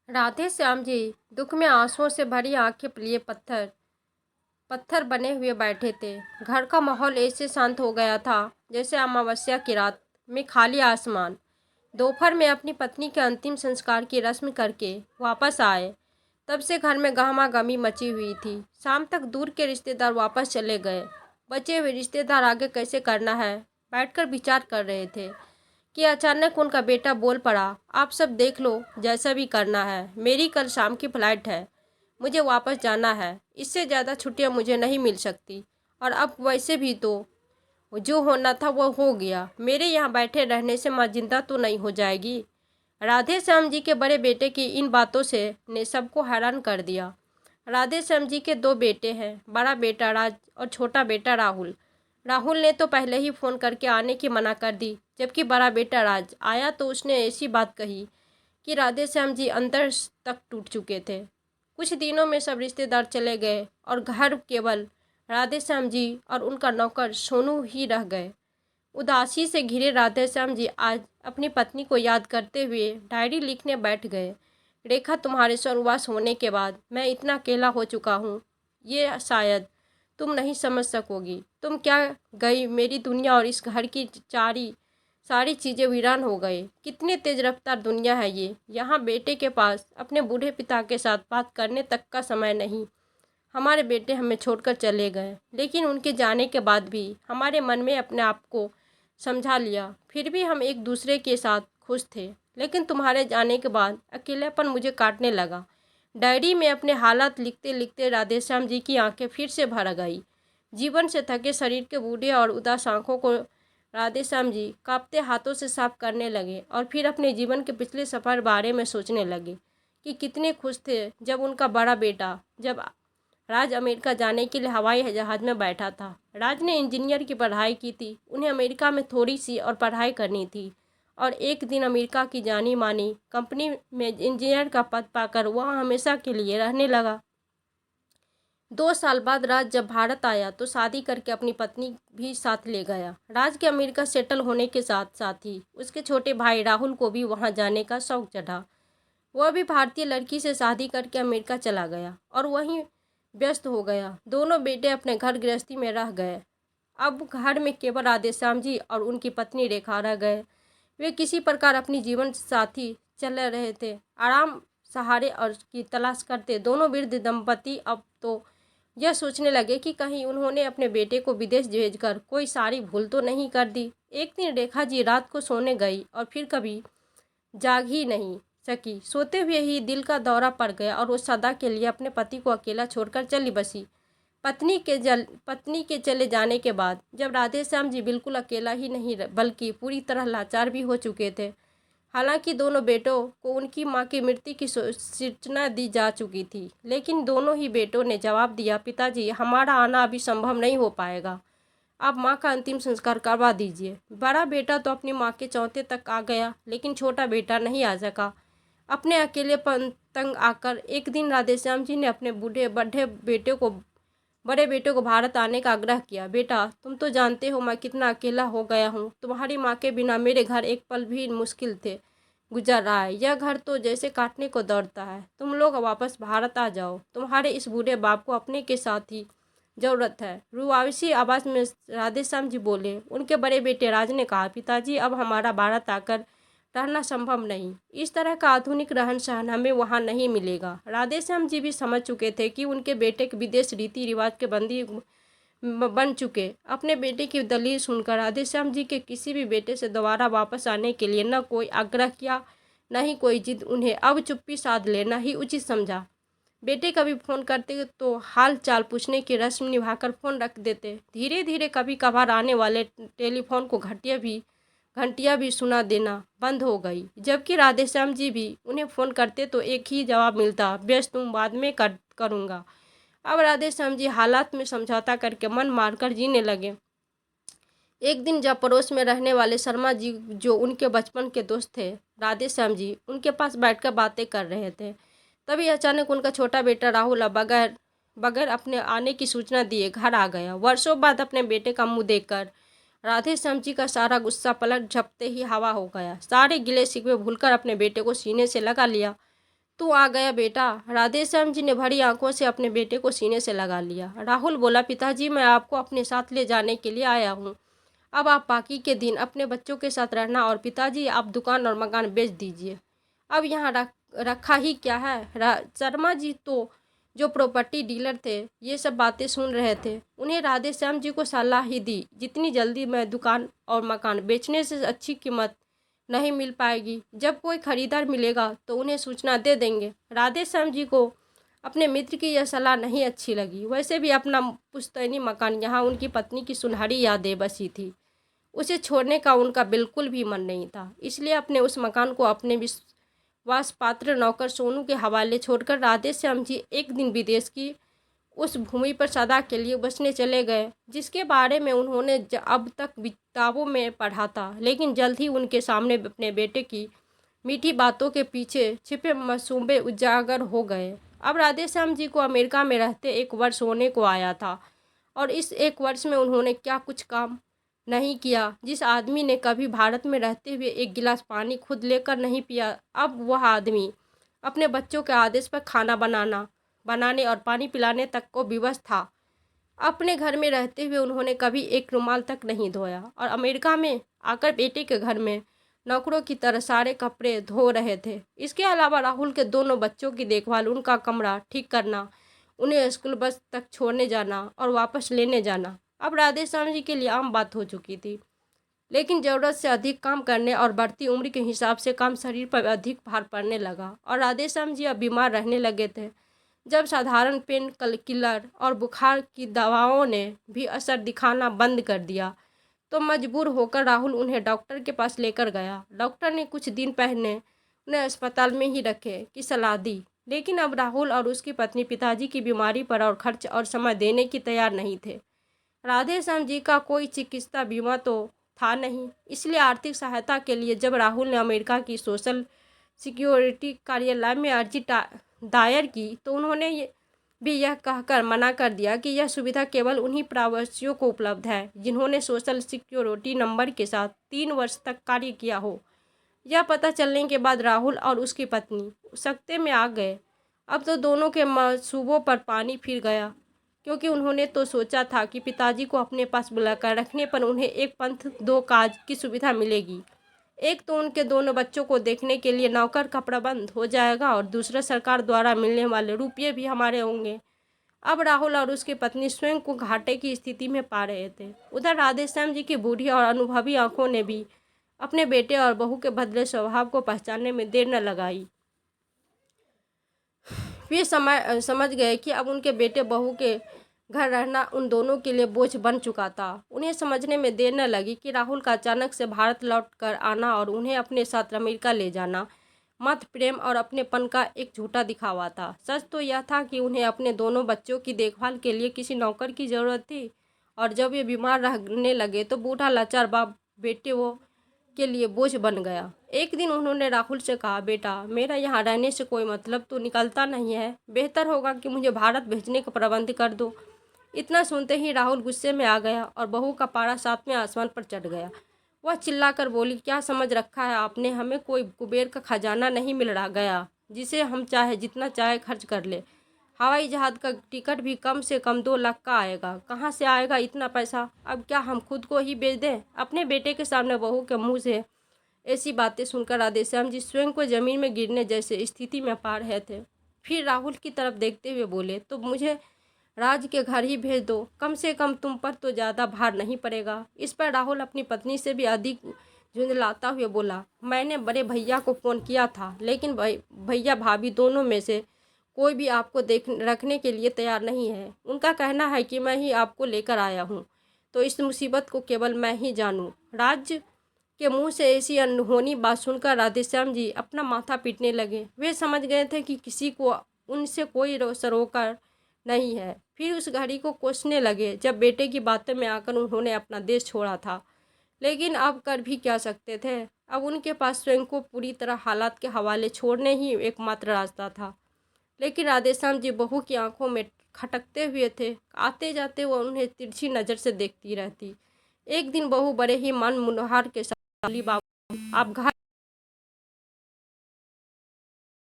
राधे श्याम जी दुख में आंसुओं से भरी आंखें लिए पत्थर पत्थर बने हुए बैठे थे। घर का माहौल ऐसे शांत हो गया था जैसे अमावस्या की रात में खाली आसमान। दोपहर में अपनी पत्नी के अंतिम संस्कार की रस्म करके वापस आए, तब से घर में गहमागहमी मची हुई थी। शाम तक दूर के रिश्तेदार वापस चले गए। बचे हुए रिश्तेदार आगे कैसे करना है बैठकर विचार कर रहे थे कि अचानक उनका बेटा बोल पड़ा, आप सब देख लो, जैसा भी करना है। मेरी कल शाम की फ्लाइट है, मुझे वापस जाना है। इससे ज़्यादा छुट्टियां मुझे नहीं मिल सकती। और अब वैसे भी तो जो होना था वो हो गया। मेरे यहाँ बैठे रहने से माँ जिंदा तो नहीं हो जाएगी। राधे श्याम जी के बड़े बेटे की इन बातों से ने सबको हैरान कर दिया। राधे श्याम जी के दो बेटे हैं, बड़ा बेटा राज और छोटा बेटा राहुल। राहुल ने तो पहले ही फ़ोन करके आने की मना कर दी, जबकि बड़ा बेटा राज आया तो उसने ऐसी बात कही कि राधे श्याम जी अंदर तक टूट चुके थे। कुछ दिनों में सब रिश्तेदार चले गए और घर केवल राधे श्याम जी और उनका नौकर सोनू ही रह गए। उदासी से घिरे राधे श्याम जी आज अपनी पत्नी को याद करते हुए डायरी लिखने बैठ गए। रेखा, तुम्हारे स्वर्गवास होने के बाद मैं इतना अकेला हो चुका हूँ, ये शायद तुम नहीं समझ सकोगी। तुम क्या गई, मेरी दुनिया और इस घर की सारी चीज़ें वीरान हो गए। कितनी तेज रफ्तार दुनिया है ये। यहाँ बेटे के पास अपने बूढ़े पिता के साथ बात करने तक का समय नहीं। हमारे बेटे हमें छोड़कर चले गए, लेकिन उनके जाने के बाद भी हमारे मन में अपने आप को समझा लिया। फिर भी हम एक दूसरे के साथ खुश थे। लेकिन तुम्हारे जाने के बाद अकेलापन मुझे काटने लगा। डायरी में अपने हालात लिखते लिखते राधेश्याम जी की आंखें फिर से भर गई। जीवन से थके शरीर के बूढ़े और उदास आंखों को राधेश्याम जी कांपते हाथों से साफ करने लगे और फिर अपने जीवन के पिछले सफ़र बारे में सोचने लगे कि कितने खुश थे जब उनका बड़ा बेटा जब राज अमेरिका जाने के लिए हवाई जहाज़ में बैठा था। राज ने इंजीनियर की पढ़ाई की थी। उन्हें अमेरिका में थोड़ी सी और पढ़ाई करनी थी और एक दिन अमेरिका की जानी मानी कंपनी में इंजीनियर का पद पाकर वह हमेशा के लिए रहने लगा। 2 साल बाद राज जब भारत आया तो शादी करके अपनी पत्नी भी साथ ले गया। राज के अमेरिका सेटल होने के साथ साथ ही उसके छोटे भाई राहुल को भी वहां जाने का शौक चढ़ा। वह भी भारतीय लड़की से शादी करके अमेरिका चला गया और वहीं व्यस्त हो गया। दोनों बेटे अपने घर गृहस्थी में रह गए। अब घर में केवल राधेश्याम जी और उनकी पत्नी रेखा रह गए। वे किसी प्रकार अपनी जीवन साथी चल रहे थे, आराम सहारे और की तलाश करते। दोनों वृद्ध दंपति अब तो यह सोचने लगे कि कहीं उन्होंने अपने बेटे को विदेश भेजकर कोई सारी भूल तो नहीं कर दी। एक दिन रेखा जी रात को सोने गई और फिर कभी जाग ही नहीं सकी। सोते हुए ही दिल का दौरा पड़ गया और वो सदा के लिए अपने पति को अकेला छोड़कर चली बसी। पत्नी के चले जाने के बाद जब राधेश्याम जी बिल्कुल अकेला ही नहीं बल्कि पूरी तरह लाचार भी हो चुके थे। हालांकि दोनों बेटों को उनकी मां की मृत्यु की सूचना दी जा चुकी थी, लेकिन दोनों ही बेटों ने जवाब दिया, पिताजी, हमारा आना अभी संभव नहीं हो पाएगा। आप माँ का अंतिम संस्कार करवा दीजिए। बड़ा बेटा तो अपनी माँ के चौथे तक आ गया, लेकिन छोटा बेटा नहीं आ सका। अपने अकेलेपन तंग आकर एक दिन राधेश्याम जी ने अपने बड़े बेटे को भारत आने का आग्रह किया। बेटा, तुम तो जानते हो मैं कितना अकेला हो गया हूँ। तुम्हारी माँ के बिना मेरे घर एक पल भी मुश्किल थे गुजर रहा है। यह घर तो जैसे काटने को दौड़ता है। तुम लोग वापस भारत आ जाओ। तुम्हारे इस बूढ़े बाप को अपने के साथ ही ज़रूरत है। रुआवसी आवाज़ में राधेश्याम जी बोले। उनके बड़े बेटे राज ने कहा, पिताजी, अब हमारा भारत आकर रहना संभव नहीं। इस तरह का आधुनिक रहन सहन हमें वहाँ नहीं मिलेगा। राधेश्याम जी भी समझ चुके थे कि उनके बेटे के विदेश रीति रिवाज के बंदी बन चुके। अपने बेटे की दलील सुनकर राधेश्याम जी के किसी भी बेटे से दोबारा वापस आने के लिए न कोई आग्रह किया, न ही कोई जिद। उन्हें अब चुप्पी साध लेना ही उचित समझा। बेटे कभी फ़ोन करते तो हाल चाल पूछने की रस्म निभाकर फ़ोन रख देते। धीरे धीरे कभी कभार आने वाले टेलीफोन को घंटियाँ भी सुना देना बंद हो गई। जबकि राधेश्याम जी भी उन्हें फ़ोन करते तो एक ही जवाब मिलता, व्यस्त हूँ, बाद में करूँगा। अब राधेश्याम जी हालात में समझौता करके मन मारकर जीने लगे। एक दिन जब पड़ोस में रहने वाले शर्मा जी, जो उनके बचपन के दोस्त थे, राधेश्याम जी उनके पास बैठकर बातें कर रहे थे, तभी अचानक उनका छोटा बेटा राहुल अब बगैर बगैर अपने आने की सूचना दिए घर आ गया। वर्षों बाद अपने बेटे का मुंह देखकर राधेश्याम जी का सारा गुस्सा पलट झपते ही हवा हो गया। सारे गिले शिकवे भूलकर अपने बेटे को सीने से लगा लिया। तू आ गया बेटा। राधेश्याम जी ने भरी आंखों से अपने बेटे को सीने से लगा लिया। राहुल बोला, पिताजी मैं आपको अपने साथ ले जाने के लिए आया हूँ। अब आप बाकी के दिन अपने बच्चों के साथ रहना और पिताजी आप दुकान और मकान बेच दीजिए। अब यहाँ रखा ही क्या है। शर्मा जी तो जो प्रॉपर्टी डीलर थे ये सब बातें सुन रहे थे। उन्हें राधेश्याम जी को सलाह ही दी, जितनी जल्दी मैं दुकान और मकान बेचने से अच्छी कीमत नहीं मिल पाएगी। जब कोई खरीदार मिलेगा तो उन्हें सूचना दे देंगे। राधेश्याम जी को अपने मित्र की यह सलाह नहीं अच्छी लगी। वैसे भी अपना पुश्तैनी मकान यहाँ उनकी पत्नी की सुनहरी यादें बसी थी। उसे छोड़ने का उनका बिल्कुल भी मन नहीं था। इसलिए अपने उस मकान को अपने विश्वास पात्र नौकर सोनू के हवाले छोड़कर राधेश्याम जी एक दिन विदेश की उस भूमि पर सदा के लिए बसने चले गए, जिसके बारे में उन्होंने अब तक किताबों में पढ़ा था। लेकिन जल्द ही उनके सामने अपने बेटे की मीठी बातों के पीछे छिपे मंसूबे उजागर हो गए। अब राधेश्याम जी को अमेरिका में रहते 1 वर्ष होने को आया था और इस 1 वर्ष में उन्होंने क्या कुछ काम नहीं किया जिस आदमी ने कभी भारत में रहते हुए एक गिलास पानी खुद लेकर नहीं पिया। अब वह आदमी अपने बच्चों के आदेश पर खाना बनाने और पानी पिलाने तक को विवश था। अपने घर में रहते हुए उन्होंने कभी एक रुमाल तक नहीं धोया और अमेरिका में आकर बेटे के घर में नौकरों की तरह सारे कपड़े धो रहे थे। इसके अलावा राहुल के दोनों बच्चों की देखभाल, उनका कमरा ठीक करना, उन्हें स्कूल बस तक छोड़ने जाना और वापस लेने जाना अब राधेश्याम जी के लिए आम बात हो चुकी थी। लेकिन ज़रूरत से अधिक काम करने और बढ़ती उम्र के हिसाब से काम शरीर पर अधिक भार पड़ने लगा और राधेश्याम जी अब बीमार रहने लगे थे। जब साधारण पेन किलर और बुखार की दवाओं ने भी असर दिखाना बंद कर दिया तो मजबूर होकर राहुल उन्हें डॉक्टर के पास लेकर गया। डॉक्टर ने कुछ दिन पहले उन्हें अस्पताल में ही रखे की सलाह दी, लेकिन अब राहुल और उसकी पत्नी पिताजी की बीमारी पर और खर्च और समय देने की तैयार नहीं थे। राधेश्याम जी का कोई चिकित्सा बीमा तो था नहीं, इसलिए आर्थिक सहायता के लिए जब राहुल ने अमेरिका की सोशल सिक्योरिटी कार्यालय में अर्जी दायर की तो उन्होंने यह कहकर मना कर दिया कि यह सुविधा केवल उन्हीं प्रवासियों को उपलब्ध है जिन्होंने सोशल सिक्योरिटी नंबर के साथ 3 वर्ष तक कार्य किया हो। यह पता चलने के बाद राहुल और उसकी पत्नी सकते में आ गए। अब तो दोनों के मंसूबों पर पानी फिर गया, क्योंकि उन्होंने तो सोचा था कि पिताजी को अपने पास बुलाकर रखने पर उन्हें एक पंथ दो काज की सुविधा मिलेगी। एक तो उनके दोनों बच्चों को देखने के लिए नौकर का प्रबंध हो जाएगा और दूसरा सरकार द्वारा मिलने वाले रुपये भी हमारे होंगे। अब राहुल और उसकी पत्नी स्वयं को घाटे की स्थिति में पा रहे थे। उधर राधेश्याम जी की बूढ़ी और अनुभवी आंखों ने भी अपने बेटे और बहू के बदले स्वभाव को पहचानने में देर न लगाई। वे समझ गए कि अब उनके बेटे बहू के घर रहना उन दोनों के लिए बोझ बन चुका था। उन्हें समझने में देर न लगी कि राहुल का अचानक से भारत लौट कर आना और उन्हें अपने साथ अमेरिका ले जाना मत प्रेम और अपनेपन का एक झूठा दिखावा था। सच तो यह था कि उन्हें अपने दोनों बच्चों की देखभाल के लिए किसी नौकर की ज़रूरत थी और जब वे बीमार रहने लगे तो बूढ़ा लाचार बाप बेटे वो के लिए बोझ बन गया। एक दिन उन्होंने राहुल से कहा, बेटा मेरा यहाँ रहने से कोई मतलब तो निकलता नहीं है, बेहतर होगा कि मुझे भारत भेजने का प्रबंध कर दो। इतना सुनते ही राहुल गुस्से में आ गया और बहू का पारा 7वें आसमान पर चढ़ गया। वह चिल्लाकर बोली, क्या समझ रखा है आपने, हमें कोई कुबेर का खजाना नहीं मिल रहा गया जिसे हम चाहे जितना चाहे खर्च कर ले। हवाई जहाज़ का टिकट भी कम से कम 2 लाख का आएगा, कहाँ से आएगा इतना पैसा। अब क्या हम खुद को ही बेच दें। अपने बेटे के सामने बहू के मुँह से ऐसी बातें सुनकर राधेश्याम जी स्वयं को ज़मीन में गिरने जैसे स्थिति में पा रहे थे। फिर राहुल की तरफ देखते हुए बोले, तो मुझे राज के घर ही भेज दो, कम से कम तुम पर तो ज़्यादा भार नहीं पड़ेगा। इस पर राहुल अपनी पत्नी से भी अधिक झुंझलाता हुए बोला, मैंने बड़े भैया को फ़ोन किया था, लेकिन भैया भाभी दोनों में से कोई भी आपको रखने के लिए तैयार नहीं है। उनका कहना है कि मैं ही आपको लेकर आया हूँ, तो इस मुसीबत को केवल मैं ही जानूँ। राज के मुंह से ऐसी अनहोनी बात सुनकर राधेश्याम जी अपना माथा पीटने लगे। वे समझ गए थे कि किसी को उनसे कोई सरोकार नहीं है। फिर उस घड़ी को कोसने लगे जब बेटे की बातों में आकर उन्होंने अपना देश छोड़ा था। लेकिन अब कर भी क्या सकते थे। अब उनके पास स्वयं को पूरी तरह हालात के हवाले छोड़ने ही एकमात्र रास्ता था। लेकिन राधेश्याम जी बहू की आंखों में खटकते हुए थे। आते जाते वो उन्हें तिरछी नज़र से देखती रहती। एक दिन बहू बड़े ही मन मुनहार के साथ, बाबू आप घर